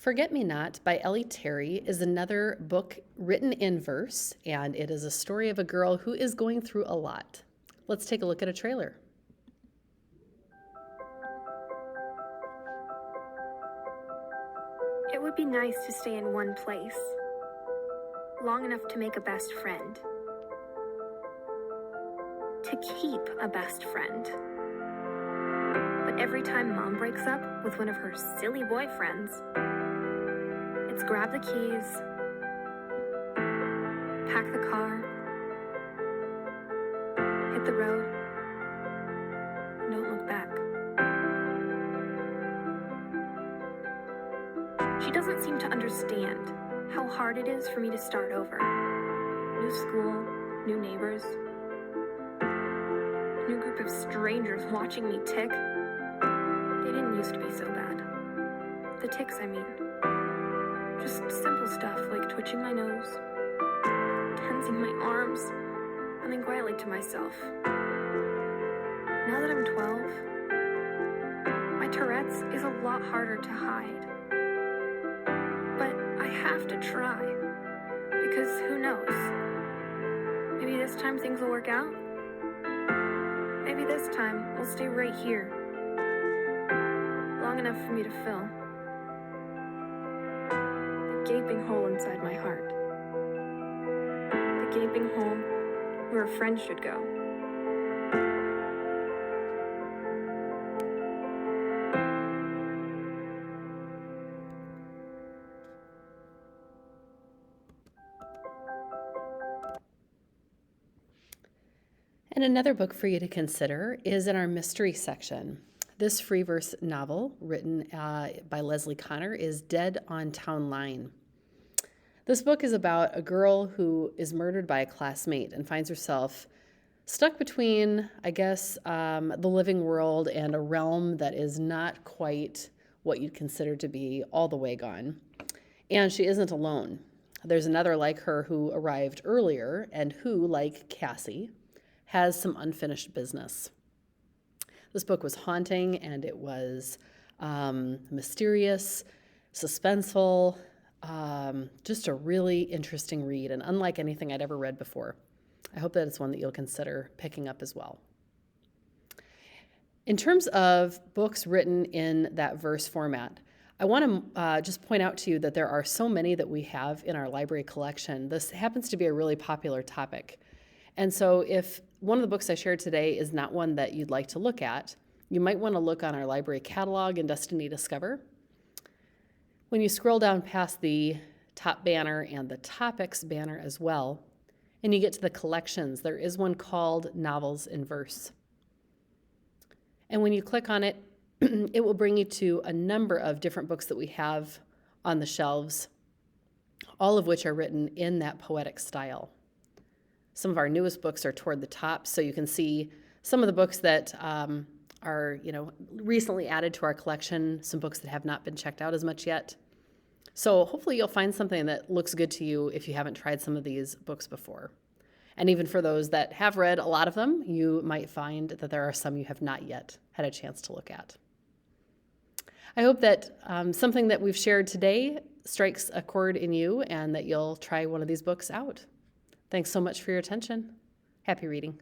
Forget Me Not by Ellie Terry is another book written in verse, and it is a story of a girl who is going through a lot. Let's take a look at a trailer. It would be nice to stay in one place, long enough to make a best friend, to keep a best friend. But every time Mom breaks up with one of her silly boyfriends, it's grab the keys, pack the car, hit the road, and don't look back. She doesn't seem to understand how hard it is for me to start over. New school, new neighbors, new group of strangers watching me tick. They didn't used to be so bad. The ticks, I mean. Just simple stuff like twitching my nose, tensing my arms, humming quietly to myself. Now that I'm 12, my Tourette's is a lot harder to hide. But I have to try, because who knows? Maybe this time things will work out. Maybe this time we'll stay right here, long enough for me to fill the gaping hole inside my heart, the gaping hole where a friend should go. And another book for you to consider is in our mystery section. This free verse novel, written by Leslie Connor, is Dead on Town Line. This book is about a girl who is murdered by a classmate and finds herself stuck between, I guess, the living world and a realm that is not quite what you'd consider to be all the way gone. And she isn't alone. There's another like her who arrived earlier and who, like Cassie, has some unfinished business. This book was haunting, and it was mysterious, suspenseful, just a really interesting read, and unlike anything I'd ever read before. I hope that it's one that you'll consider picking up as well. In terms of books written in that verse format, I want to just point out to you that there are so many that we have in our library collection. This happens to be a really popular topic. And so if one of the books I shared today is not one that you'd like to look at, you might want to look on our library catalog in Destiny Discover. When you scroll down past the top banner and the topics banner as well, and you get to the collections, there is one called Novels in Verse. And when you click on it, it will bring you to a number of different books that we have on the shelves, all of which are written in that poetic style. Some of our newest books are toward the top, so you can see some of the books that are, recently added to our collection, some books that have not been checked out as much yet. So hopefully you'll find something that looks good to you if you haven't tried some of these books before. And even for those that have read a lot of them, you might find that there are some you have not yet had a chance to look at. I hope that something that we've shared today strikes a chord in you and that you'll try one of these books out. Thanks so much for your attention. Happy reading.